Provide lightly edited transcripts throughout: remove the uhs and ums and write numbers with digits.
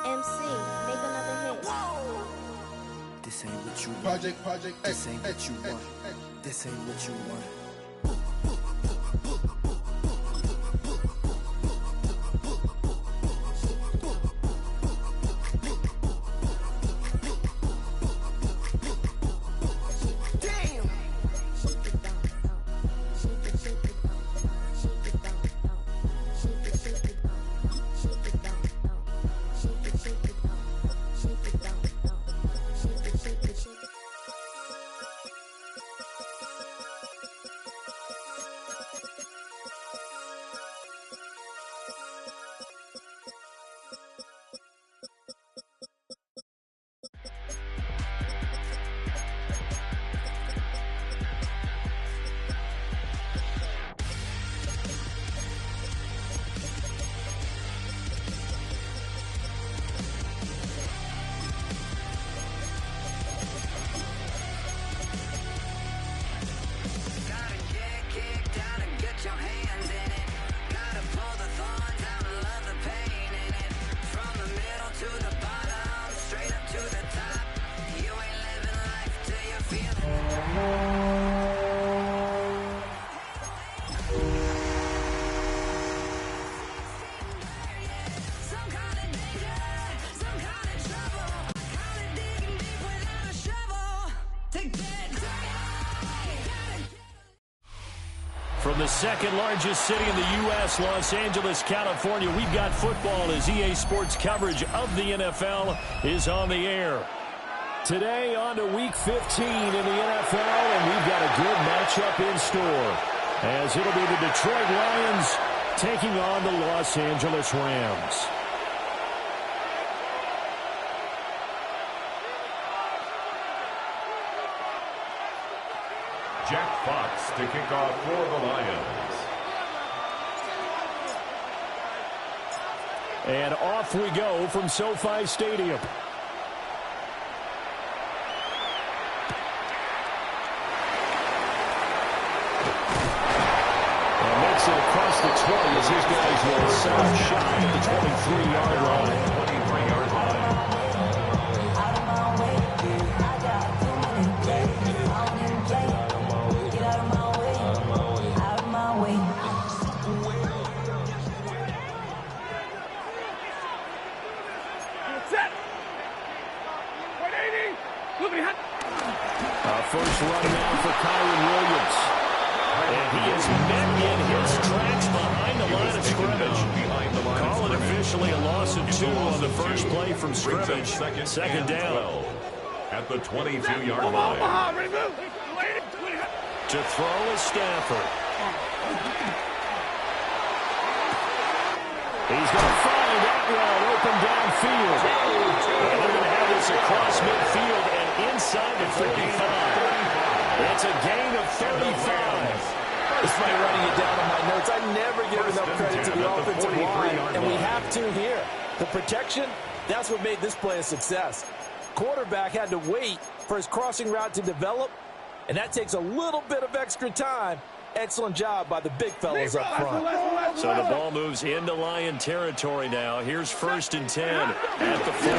MC, make another hit. This ain't what you want. Project This ain't what you want. This ain't what you want. From the second largest city in the U.S., Los Angeles, California, we've got football as EA Sports coverage of the NFL is on the air. Today on to Week 15 in the NFL, and we've got a good matchup in store, as it'll be the Detroit Lions taking on the Los Angeles Rams. Jack Fox to kick off for the Lions. And off we go from SoFi Stadium. And makes it across the 20 as his guys will set shy at the 23-yard line. 23-yard line. First run now for Kyron Williams. And he is met in his tracks behind the line of scrimmage. Call it officially a loss of 2 on the first play from scrimmage. Second down. At the 22-yard line. To throw is Stafford. He's going to find that one open downfield. And they're going to have this across midfield and inside the 35. It's a gain of 35. Despite running it down on my notes, I never give enough credit to the offensive line, and we have to here. The protection, that's what made this play a success. Quarterback had to wait for his crossing route to develop, and that takes a little bit of extra time. Excellent job by the big fellas up front. So the ball moves into Lion territory now. Here's 1st and 10 at the 43.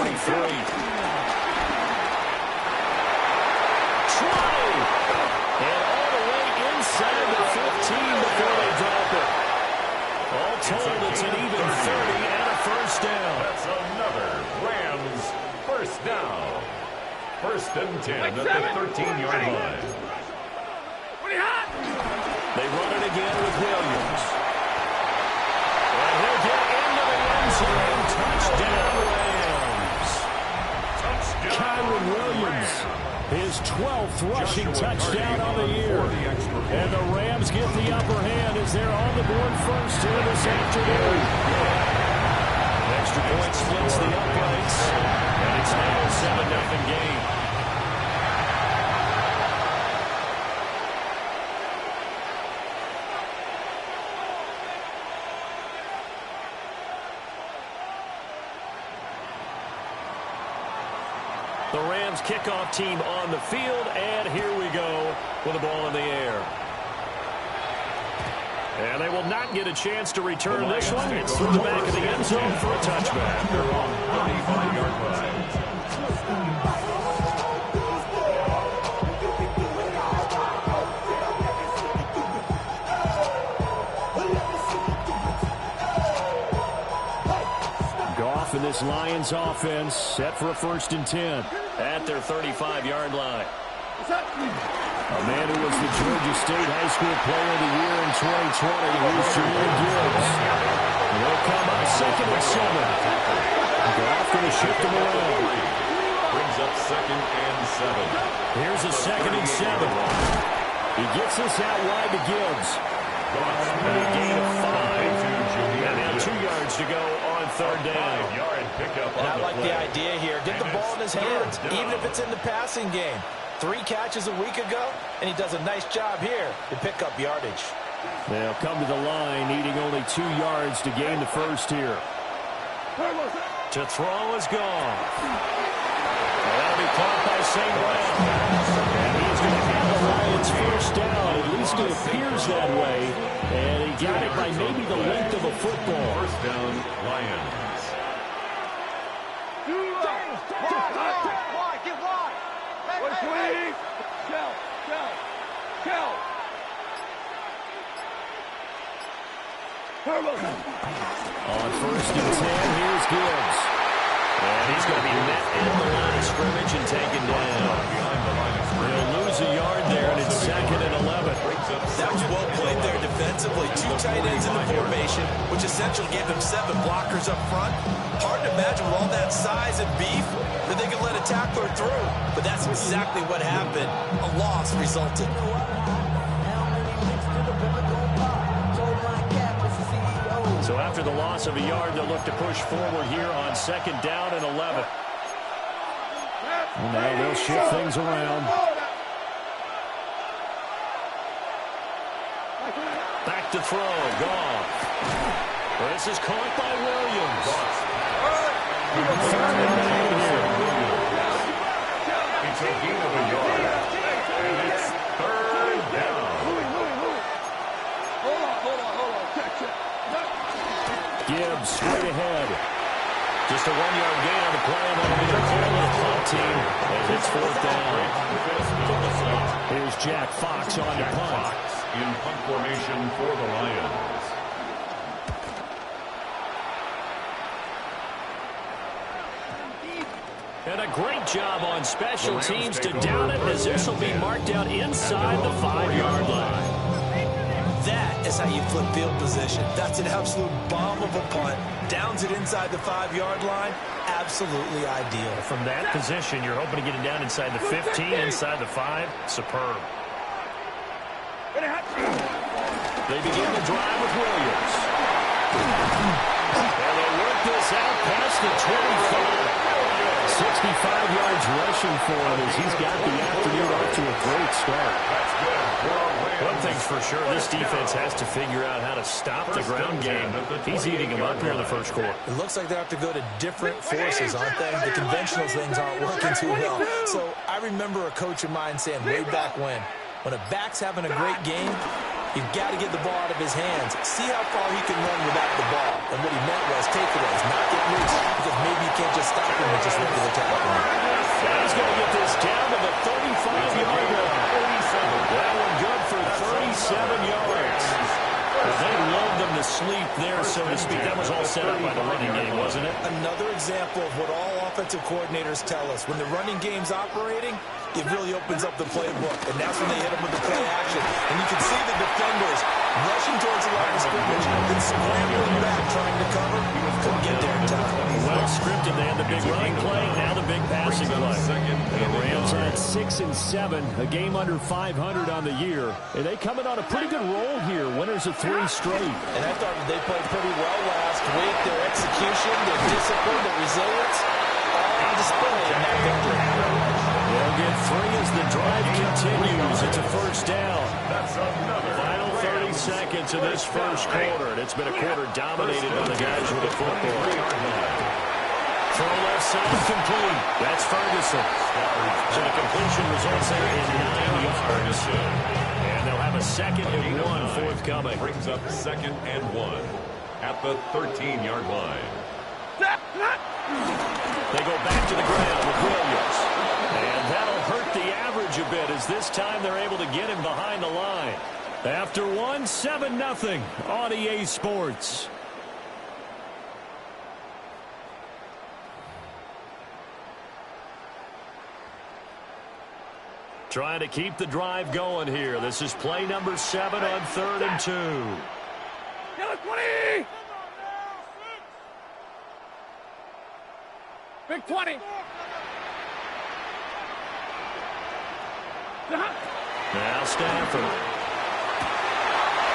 And all the way inside the 15 before they drop it. All told, it's an even 30 and a first down. That's another Rams first down. 1st and 10 at the 13-yard line. They run it again with Williams. And he'll get into the end zone. Touchdown, Rams. Kyron Williams, his 12th rushing touchdown on the year. And the Rams get the upper hand as they're on the board first here this afternoon. Extra point splits the uprights, and it's now a 7-0 game. The Rams kickoff team on the field, and here we go with the ball in the air. And they will not get a chance to return this one. It's through the back of the end zone for a touchback. They're on 35-yard line. Goff and this Lions offense set for a 1st and 10 at their 35-yard line. A man who was the Georgia State High School Player of the Year in 2020, who's Jameer Gibbs. They'll come up 2nd and 7. Goff going to shift them around. Brings up 2nd and 7. Here's a 2nd and 7. He gets this out wide to Gibbs. And a gain of 5. And now 2 yards to go on 3rd down. 5-yard pickup on And I like play. the idea here. Get the ball in his hands, even if it's in the passing game. 3 catches a week ago, and he does a nice job here to pick up yardage. They'll come to the line, needing only 2 yards to gain the first here. To throw is gone. That'll be caught by St. Brown. And he's going to have the Lions first down. At least it appears that way. And he got it by maybe the length of a football. First down, Lions. On 1st and 10, here's Gibbs. And he's going to be met at the line of scrimmage and taken down. He'll lose a yard there, and it's 2nd and 11. That was well played there defensively. 2 tight ends in the formation, which essentially gave them 7 blockers up front. Hard to imagine with all that size and beef that they could let a tackler through. But that's exactly what happened. A loss resulted. So after the loss of a yard, they'll look to push forward here on 2nd down and 11. And now they'll shift things around. Back to throw. Goff. This is caught by Williams. 3rd and 9 here. It's a gain of a yard. And it's 3rd down. Gibbs straight ahead. Just a 1-yard gain on the play, and that'll be the call of the punt team as it's 4th down. Here's Jack Fox on the punt. Fox in punt formation for the Lions. And a great job on special teams to down it, as this will be marked out inside the 5-yard line. That is how you flip field position. That's an absolute bomb of a punt. Downs it inside the 5-yard line. Absolutely ideal. From that position, you're hoping to get it down inside the 15, inside the 5. Superb. They begin the drive with Williams. And they work this out past the 25. 65 yards rushing for him as he's got the afternoon off to a great start. One thing's for sure, this defense has to figure out how to stop the ground game. He's eating them up here in the first quarter. It looks like they have to go to different forces, aren't they? The conventional things aren't working too well. So I remember a coach of mine saying way back when a back's having a great game, you've got to get the ball out of his hands. See how far he can run without the ball. And what he meant was takeaways, not get loose, because maybe you can't just stop him with just regular tackling. He's going to get this down to the 35-yard line. That one good for 37 yards. They lulled them to sleep there, so to speak. That was all set up by the running game, wasn't it? Another example of what all offensive coordinators tell us. When the running game's operating, it really opens up the playbook. And that's when they hit them with the play action. And you can see the defenders rushing towards the line of scrimmage and scrambling back, trying to cover. Couldn't get there in time. Well scripted. They had the big running play, now the big passing play. And the Rams at 6 and 7, a game under 500 on the year. And they coming on a pretty good roll here. Winners of 3 straight. And I thought that they played pretty well last week. Their execution, their discipline, their resilience, all on display in that victory. They'll get 3 as the drive continues. It's a first down. That's another. Final 30 seconds of this first quarter. And it's been a quarter dominated by the guys with the football. Throw left side complete. That's Ferguson. So the completion results there in 9 yards. And they'll have have a 2nd and 1 forthcoming. Brings up 2nd and 1 at the 13-yard line. They go back to the ground with Williams. And that'll hurt the average a bit as this time they're able to get him behind the line. After 1, 7-0 on EA Sports. Trying to keep the drive going here. This is play number 7 on 3rd and 2. Get it, 20! Big 20. Now Stafford.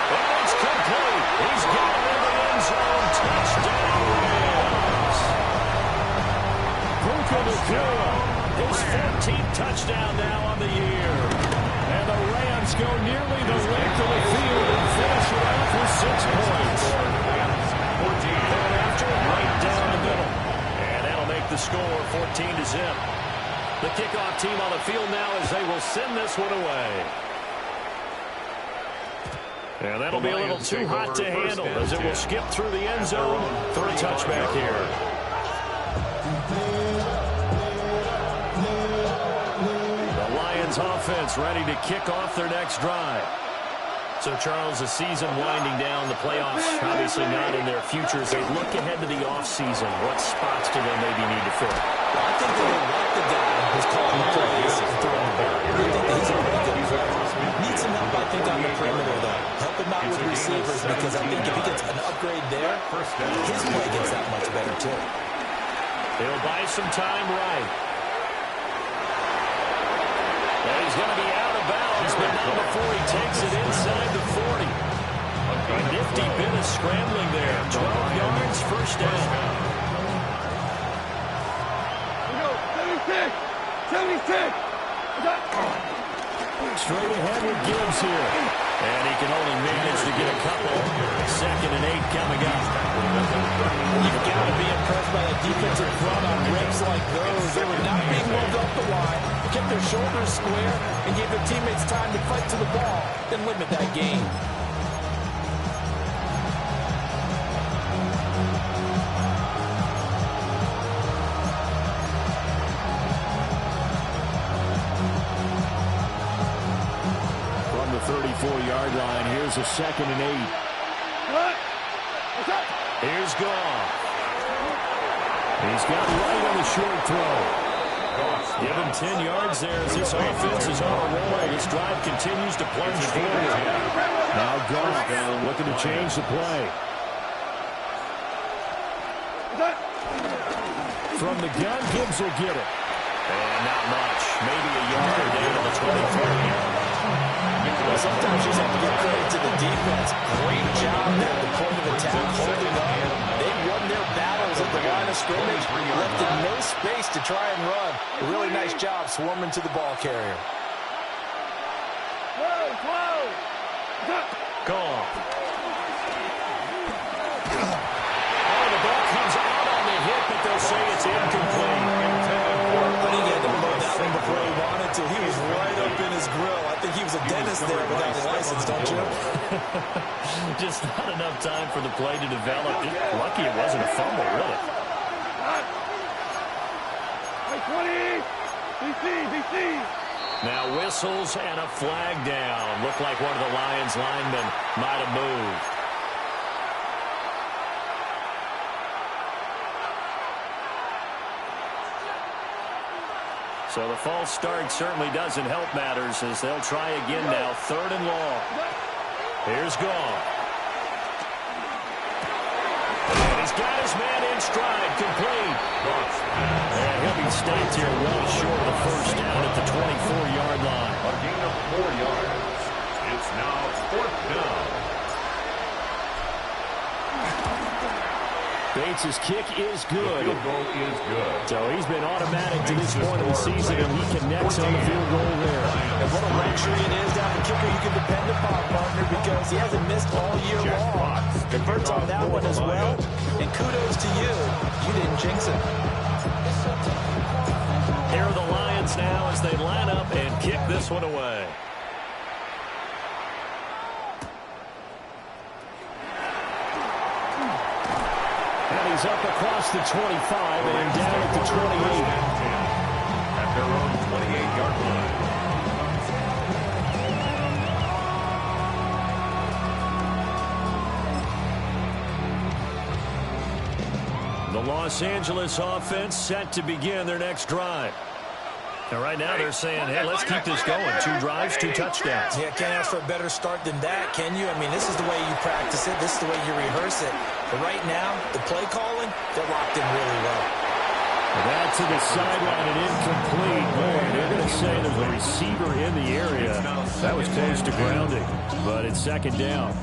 And it's complete. He's got it in the end zone. Touchdown, Rams. Puka Nacua, his 14th touchdown now on the year. And the Rams go nearly the length of the field and finish it out with 6 points. And after, right down the middle. And that'll make the score 14-0. The kickoff team on the field now as they will send this one away. And that'll be a little too hot to handle as it will skip through the end zone for a touchback here. The Lions offense ready to kick off their next drive. So, Charles, the season winding down, the playoffs obviously not in their future. As they look ahead to the offseason, what spots do they maybe need to fill? I think they want the guy who's calling the plays and throwing the ball. I think that he's a really good player. Needs some help, I think, on the perimeter, though. Help him out with receivers because I think if he gets an upgrade there, his play gets that much better, too. He'll buy some time right. And he's going to be out of bounds, but not before he takes it inside the 40. A nifty bit of scrambling there. 12 yards, first down. 76! Straight ahead with Gibbs here. And he can only manage to get a couple. 2nd and 8 coming up. You've got to be impressed by the defensive front on rips like those. They were not being moved up the line, kept their shoulders square, and gave their teammates time to fight to the ball, then limit that game. From the 34-yard line, here's a 2nd and 8. Here's Goff. He's got right on the short throw. Give him 10 yards there as this offense is on a roll. This drive continues to plunge forward. Now Goff looking to change the play. From the gun, Gibbs will get it. And not much. Maybe a yard down to the 23. Well, sometimes you just have to give credit to the defense. Great job there at the point of attack, holding up. They won their battles at the line of scrimmage, left in no space to try and run. A really nice job swarming to the ball carrier. Goff. Oh, the ball comes out on the hit, but they'll say it's incomplete. I think he had to load that one before he wanted to. He was right up in his grill. I think he was a dentist there without a license, don't you? Just not enough time for the play to develop. Just lucky it wasn't a fumble, really. 20! BC! Now whistles and a flag down. Looked like one of the Lions linemen might have moved. So the false start certainly doesn't help matters as they'll try again now. 3rd and long. Here's Goff. And he's got his man in stride, complete. And he'll be stopped here well short of the first down at the 24-yard line. A gain of 4 yards. It's now 4th down. Bates' kick is good. The field goal is good. So he's been automatic to this point of the season, and he connects on the field goal there. And what a luxury it is to have a kicker you can depend upon, partner, because he hasn't missed all year long. Converts on that one as well. And kudos to you. You didn't jinx it. Here are the Lions now as they line up and kick this one away. plays up across the 25 and down at the 28. At their own 28-yard line. The Los Angeles offense set to begin their next drive. And right now they're saying, hey, let's keep this going. 2 drives, 2 touchdowns. Yeah, can't ask for a better start than that, can you? I mean, this is the way you practice it. This is the way you rehearse it. But right now, the play calling, they're locked in really well. That to the sideline and incomplete. Boy, they're going to say there's a receiver in the area. That was close to grounding, but it's second down.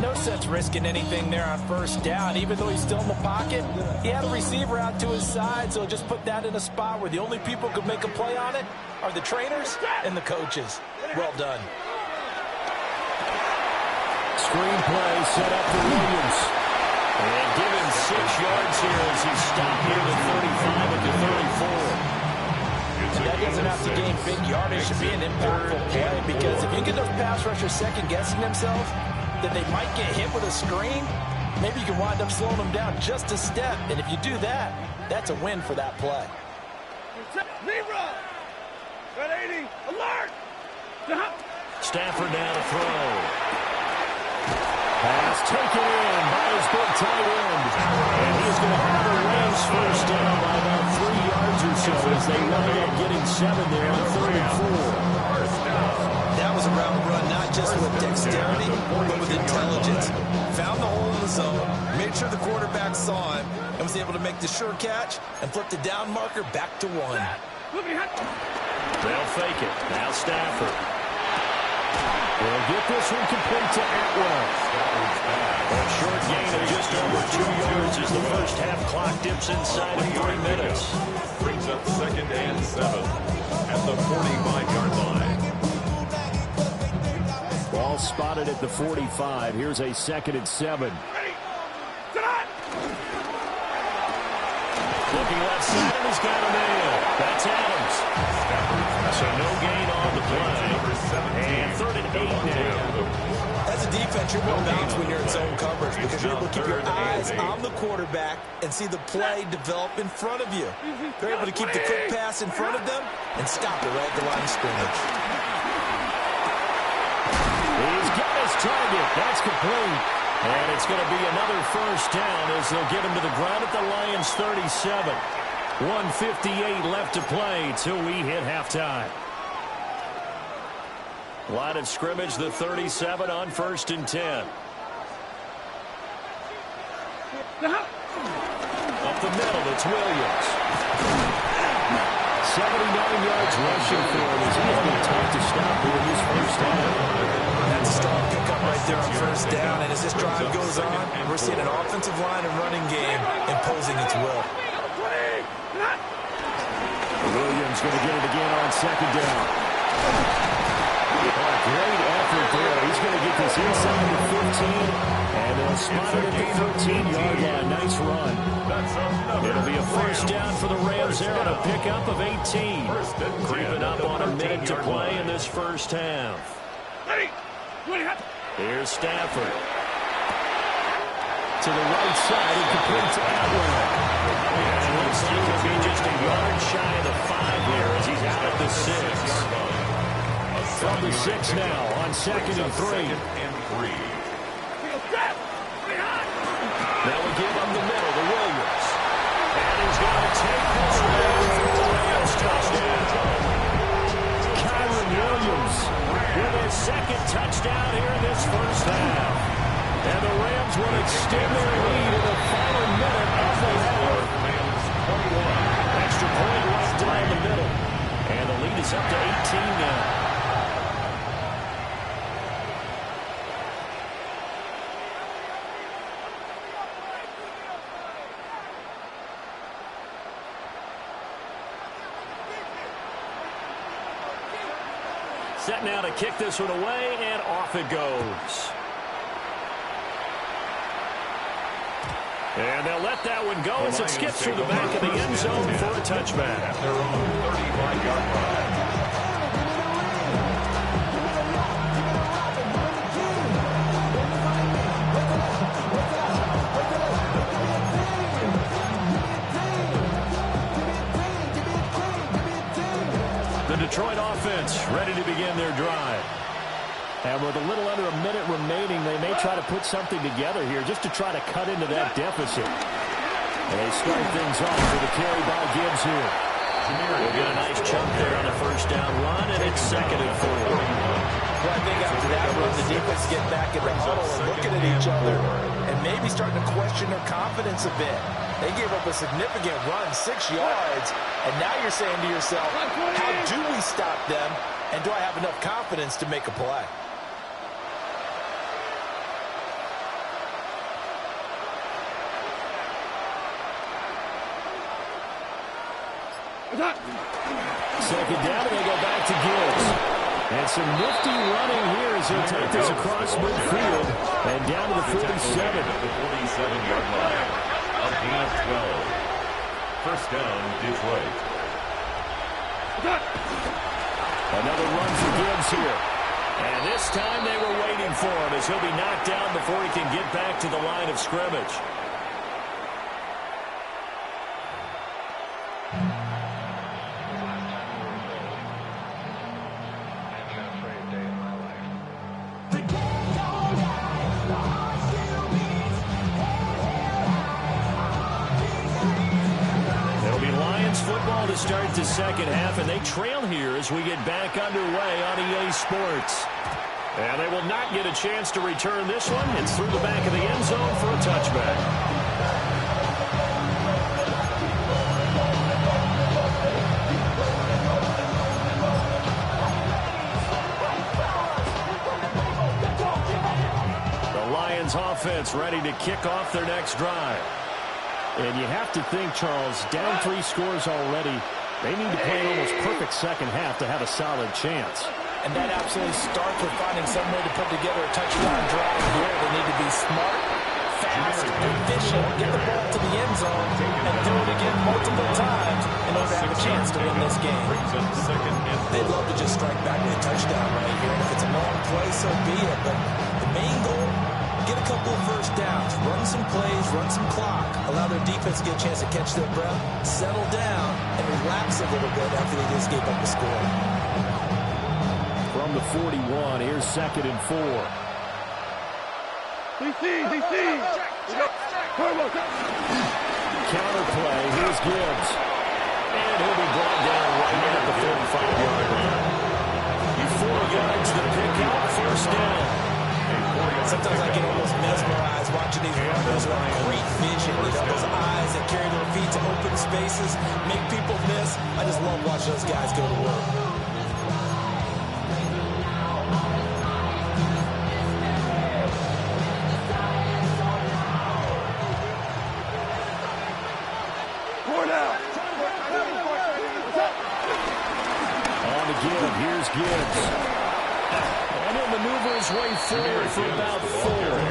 No sense risking anything there on first down. Even though he's still in the pocket, he had a receiver out to his side, so just put that in a spot where the only people who could make a play on it are the trainers and the coaches. Well done. Screen play set up for Williams. And give him 6 yards here as he stopped near the 35 at the 34. That doesn't have to gain big yardage to be an impactful play, because if you get those pass rushers second-guessing themselves, then they might get hit with a screen. Maybe you can wind up slowing them down just a step. And if you do that, that's a win for that play. Libra! Red 80, alert! Stafford now to throw. Pass taken in by his big tight end. And he's going to have the Rams first down by about 3 yards or so as they wind up getting 7 there on 3rd and 4. That was a route run, not just with dexterity, but with intelligence. Found the hole in the zone, made sure the quarterback saw him, and was able to make the sure catch and flip the down marker back to 1. They'll fake it. Now Stafford. They'll get this one complete to Atwell. A short gain of just over 2 yards as the first half clock dips inside of 3 minutes. Brings up 2nd and 7 at the 45-yard line. Ball spotted at the 45. Here's a 2nd and 7. Looking left side, and he's got a nail. That's Adams. So no gain on the play. And 3rd and 8 now. As a defense, you're more balanced when you're in zone coverage because you're able to keep your eyes on the quarterback and see the play develop in front of you. They're able to keep the quick pass in front of them and stop it right at the line of scrimmage. He's got his target. That's complete. And it's going to be another first down as they'll get him to the ground at the Lions' 37. 1:58 left to play till we hit halftime. Line of scrimmage, the 37 on 1st and 10. Up the middle, it's Williams. 79 yards rushing for him as he's been tough to stop during this first half. That's a strong pickup right there on first down, and as this drive goes on, we're seeing an offensive line and running game imposing its will. Williams going to get it again on 2nd down. Great effort there. He's going to get this inside the 15, and they'll spot it at the 13-yard line. Nice run. It'll be a first down for the Rams there on a pickup of 18. Creeping up on a minute to play in this first half. Here's Stafford. To the right side, and complete to Atwell. And it looks like he'll be just a yard shy of the 5 here as he's out at the 6. From the 6 now on 2nd and 3. Now we give him the middle to Williams. And he's going to take this one for the Rams touchdown. Kyron Williams with his 2nd touchdown here in this first half. And the Rams will extend their lead in the final minute of the half. Extra point right down the middle. And the lead is up to 18 now. Set now to kick this one away, and off it goes. And they'll let that one go as it skips through the back of the end zone for a touchback. At their own 35-yard line. Detroit offense ready to begin their drive. And with a little under a minute remaining, they may try to put something together here just to try to cut into that deficit. And they start things off with a carry by Gibbs here. We'll get a nice chunk there on the first down run, and it's 2nd and 4. Well, I think after that run, the defense get back in the huddle and looking at each other and maybe starting to question their confidence a bit. They gave up a significant run, 6 yards, and now you're saying to yourself, how do we stop them, and do I have enough confidence to make a play? Second down, and they go back to Gibbs. And some nifty running here as he'll take this across midfield and down to the 47. The 47-yard line. A gain of 12. First down, Detroit. Another run for Gibbs here. And this time they were waiting for him as he'll be knocked down before he can get back to the line of scrimmage. Football to start the second half, and they trail here as we get back underway on EA Sports. And they will not get a chance to return this one. It's through the back of the end zone for a touchback. The Lions offense ready to kick off their next drive. And you have to think, Charles, down 3 scores already. They need to play an almost perfect second half to have a solid chance. And that absolutely starts with finding some way to put together a touchdown drive here. They need to be smart, fast, efficient, get the ball to the end zone, and do it again multiple times in order to have a chance to win this game. They'd love to just strike back with a touchdown right here. And if it's a long play, so be it. But the main goal, get a couple of first downs, run some plays, run some clock, allow their defense to get a chance to catch their breath, settle down, and relax a little bit after they just gave up the score. From the 41, here's 2nd and 4. DC! Counter play, here's Gibbs. And he'll be brought down right at the 35-yard line. 4 yards to pick out, first down. Sometimes I get almost mesmerized watching these runners who have great vision. You know, those eyes that carry their feet to open spaces, make people miss. I just love watching those guys go to work. On to Gibbs. Here's Gibbs. And he'll maneuver his way forward for about 4.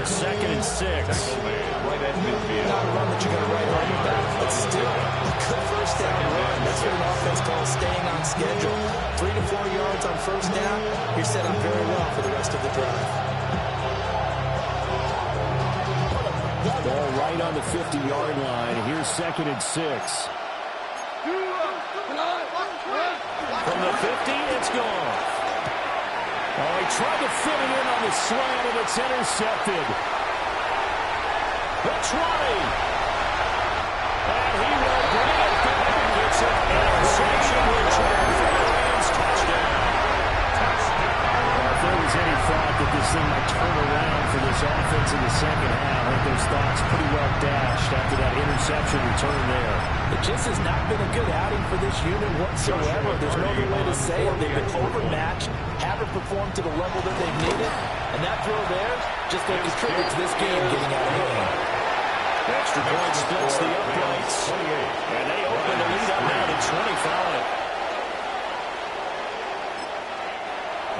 2nd and 6. Right at midfield. Not a run that you're going to write home about, but still a good first down run. That's what an offense calls staying on schedule. 3 to 4 yards on first down. You're set up very well for the rest of the drive. Ball right on the 50-yard line. Here's 2nd and 6. From the 50, it's gone. Oh, he tried to fit it in on the slant, and it's intercepted. The 20. And he will bring it back. It's an interception return for the Lions. Touchdown. If there was any thought that this thing might turn around for this offense in the second half, I think those thoughts pretty well dashed after that interception return there. It just has not been a good outing for this unit whatsoever. There's no other way to say it. They've been overmatched, haven't performed to the level that they've needed, and that throw there just going to contribute to this game getting out of hand. Extra point splits the uprights, and they open the lead up now to 25.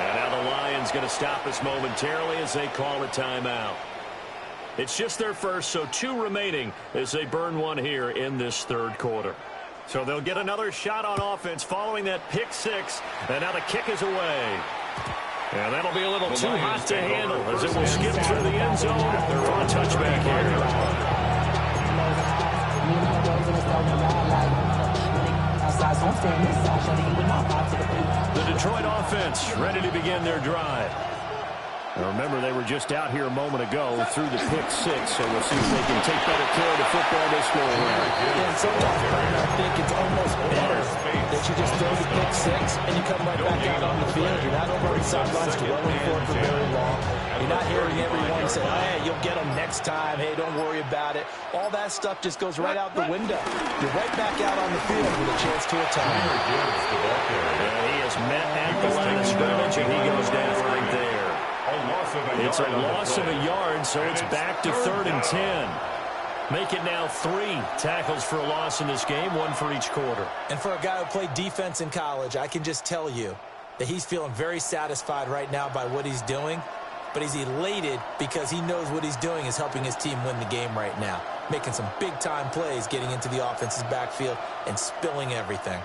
And now the Lions going to stop us momentarily as they call a timeout. It's just their first, so 2 remaining as they burn 1 here in this third quarter. So they'll get another shot on offense following that pick 6, and now the kick is away. And that'll be a little too hot to handle as it will skip through the end zone for a touchback here. The Detroit offense ready to begin their drive. Now remember, they were just out here a moment ago through the pick six, so we'll see if they can take better care of the football this go around. Yeah, and sometimes, Brian, I think it's almost better that you just throw the pick six and you come right back out on the field. You're not over on the sidelines dwelling for it for very long. You're not hearing everyone say, hey, you'll get them next time. Hey, don't worry about it. All that stuff just goes right out the window. You're right back out on the field with a chance to attack. And he is met at the line of scrimmage, and he goes down right there. It's a loss of a yard, so it's back to 3rd and 10. Make it now 3 tackles for a loss in this game, 1 for each quarter. And for a guy who played defense in college, I can just tell you that he's feeling very satisfied right now by what he's doing, but he's elated because he knows what he's doing is helping his team win the game right now, making some big-time plays, getting into the offense's backfield and spilling everything.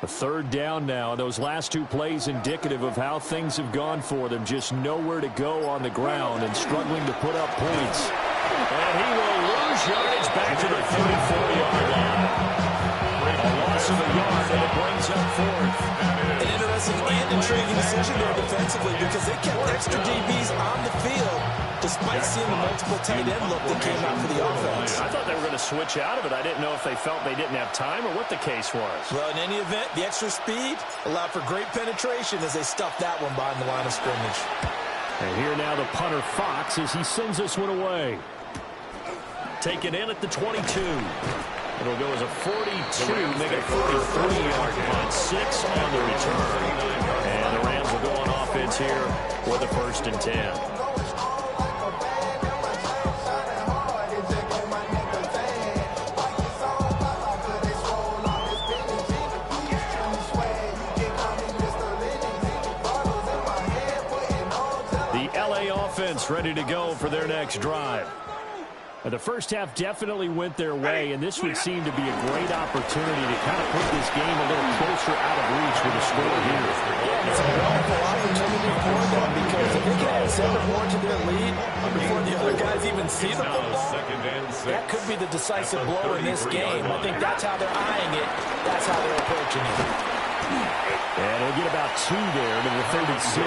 A 3rd down now. Those last 2 plays indicative of how things have gone for them. Just nowhere to go on the ground and struggling to put up points. And he will lose yardage back to the 34-yard line. A loss of a yard, and it brings up 4th. An interesting and intriguing decision there defensively because they kept extra DBs on the field despite seeing the multiple tight end look that came out for the offense. I thought they were going to switch out of it. I didn't know if they felt they didn't have time or what the case was. Well, in any event, the extra speed allowed for great penetration as they stuffed that one behind the line of scrimmage. And here now the punter Fox as he sends this one away. Taken in at the 22. It'll go as a 42, make it a 43-yard punt. 6 on the return. And the Rams will go on offense here with a 1st and 10. Ready to go for their next drive. The first half definitely went their way, and this would seem to be a great opportunity to kind of put this game a little closer out of reach with a score here. Yeah, it's a wonderful opportunity for them because if they can add 7 more to their lead before the other guys even see the football, that could be the decisive blow in this game. I think that's how they're eyeing it. That's how they're approaching it. And we'll get about 2 there to the 36.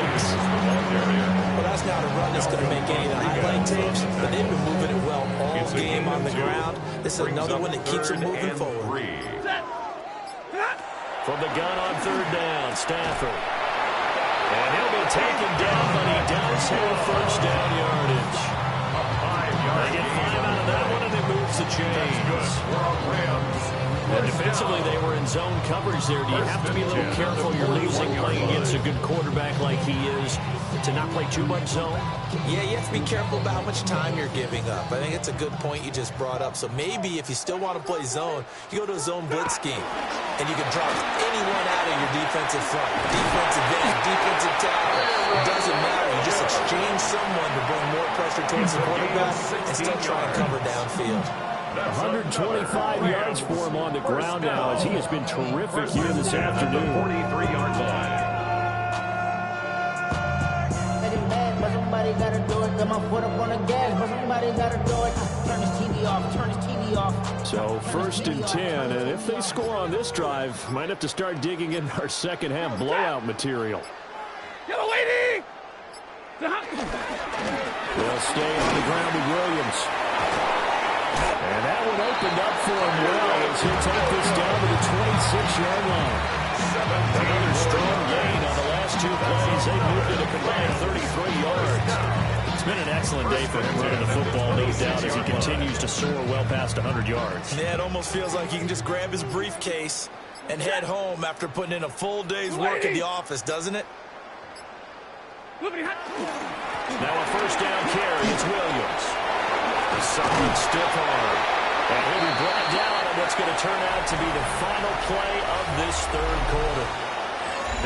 Well, that's not a run that's going to make any of the highlight tapes, but they've been moving it well all game on the ground. This is another one that keeps them moving forward. From the gun on 3rd down, Stafford. And he'll be taken down, but he does have 1st down yardage. They get 5 out of that one, and it moves the chains. And defensively, they were in zone coverage there. Do you have to be a little careful? You're losing playing against a good quarterback like he is to not play too much zone? Yeah, you have to be careful about how much time you're giving up. I think it's a good point you just brought up. So maybe if you still want to play zone, you go to a zone blitz scheme, and you can drop anyone out of your defensive front. Defensive end, defensive tackle. It doesn't matter. You just exchange someone to bring more pressure towards the quarterback and still try and cover downfield. 125 yards for him on the ground now as he has been terrific here this afternoon. 43-yard line. But somebody gotta do it. Got my foot up on the gas, but somebody gotta do it. Turn his TV off, turn his TV off. So 1st and 10, and if they score on this drive, might have to start digging in our second half blowout material. Yellow lady! They'll stay on the ground with Williams. And that one opened up for him well as he'll take this down to the 26-yard line. Another strong gain on the last 2 plays. They moved it a combined 33 yards. It's been an excellent day for him running the football, no doubt, as he continues to soar well past 100 yards. Yeah, it almost feels like he can just grab his briefcase and head home after putting in a full day's work at the office, doesn't it? Now a 1st down carry. It's Williams. A solid stiff arm. And he'll be brought down on what's going to turn out to be the final play of this 3rd quarter.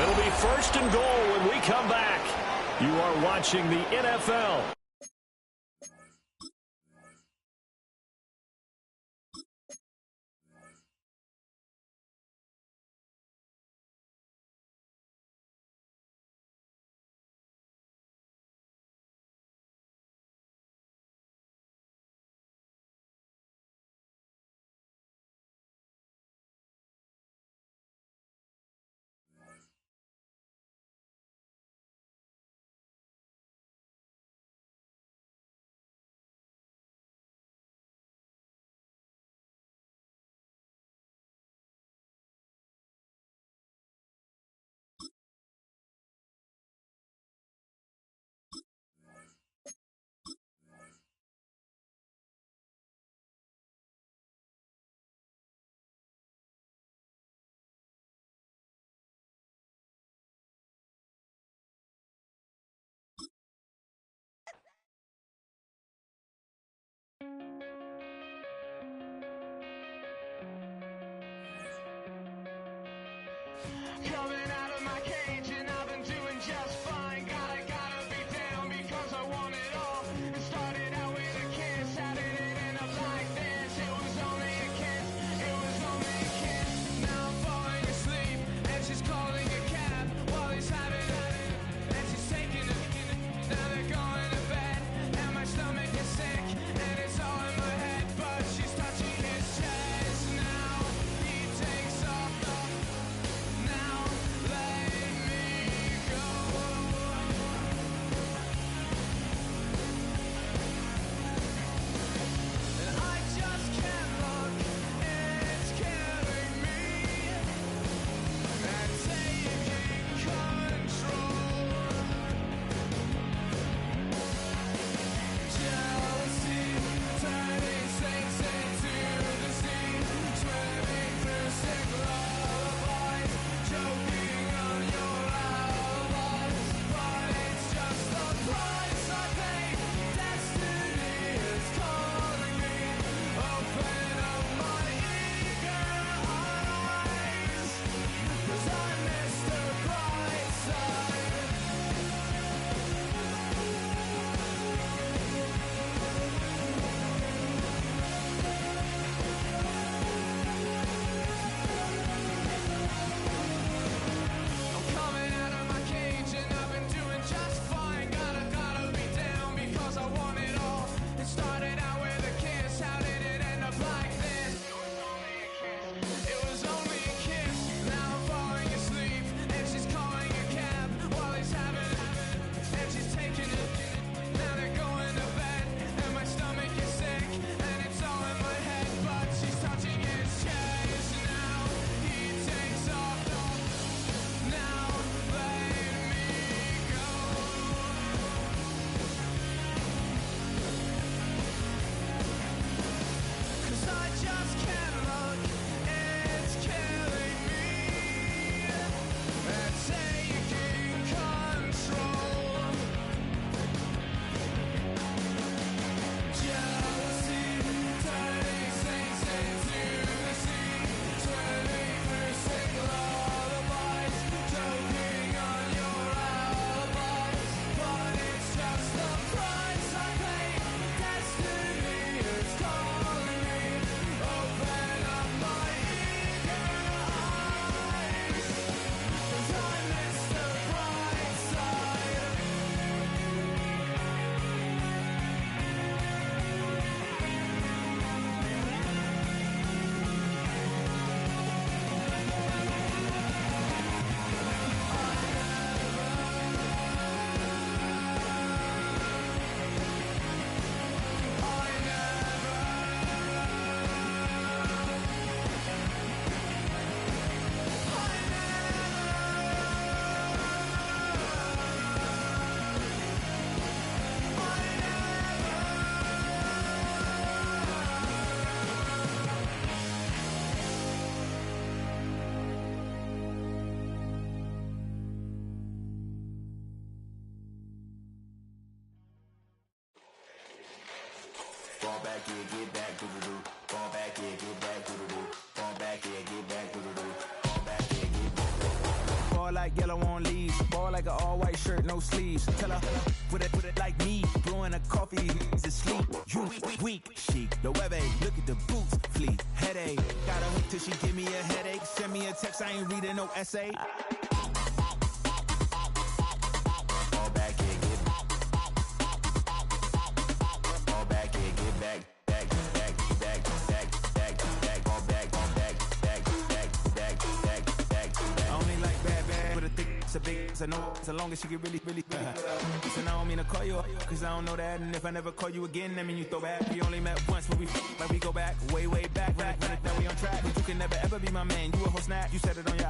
It'll be 1st and goal when we come back. You are watching the NFL. Coming out of my cage and I've been doing just fine. Gotta be down because I want it all. It started out with a kiss, how did it end up like this? It was only a kiss, it was only a kiss. Now I'm falling asleep and she's calling a cab while he's having and she's taking it. Now they're going to bed and my stomach is sick and it's all in my head, but she's touching his chest. Now he takes off. Now let me go. And I just can't look, it's killing me. And taking control. Jealousy turning saints into the sea, swimming through sick lullabies, choking on your alibis. But it's just the price I pay. Destiny is calling me. Open up my eager eyes, 'cause I miss the bright side. I'm coming out of my cage and I've been doing just fine. Gotta be down because I want it all. It started out with a kiss, how did it end up like this? It was only a kiss. Now I'm falling asleep and she's calling a cab while he's having and she's taking it. Now they're going to bed and my stomach is sick and it's all in my head, but she's touching his chest. Now he takes off. Now let me go. 'Cause I just can't look, it's killing me. And taking control. Jealousy turning saints into the sea, swimming through sick lullabies, choking on your alibis. But it's just the price I pay. Destiny is calling me. Open up my eager eyes, 'cause I miss the bright side. Fall back here, get back, doo-doo-doo. Fall back here, get back, doo-doo-doo. Fall back here, get back, doo-doo-doo. Fall back here, get back. Ball like yellow on leaves. Ball like an all-white shirt, no sleeves. Tell her, put it like me. Blowing a coffee, he's asleep. You weak, chic. The web look at the boots, fleet. Headache. Got a hook till she give me a headache. Send me a text, I ain't reading no essay. Fall back here, get back. Fall back here, get back. Back, back, back, back, back, back. Fall back, back, back, back, back, back, back. I only like bad, but a thick, it's a big, it's a no, so long as she get really. Listen, I don't mean to call you up, 'cause I don't know that. And if I never call you again, that mean you throw back. We only met once, but we go back, way back. Now we on track, but you can never ever be my man. You a whole snack, you said it on your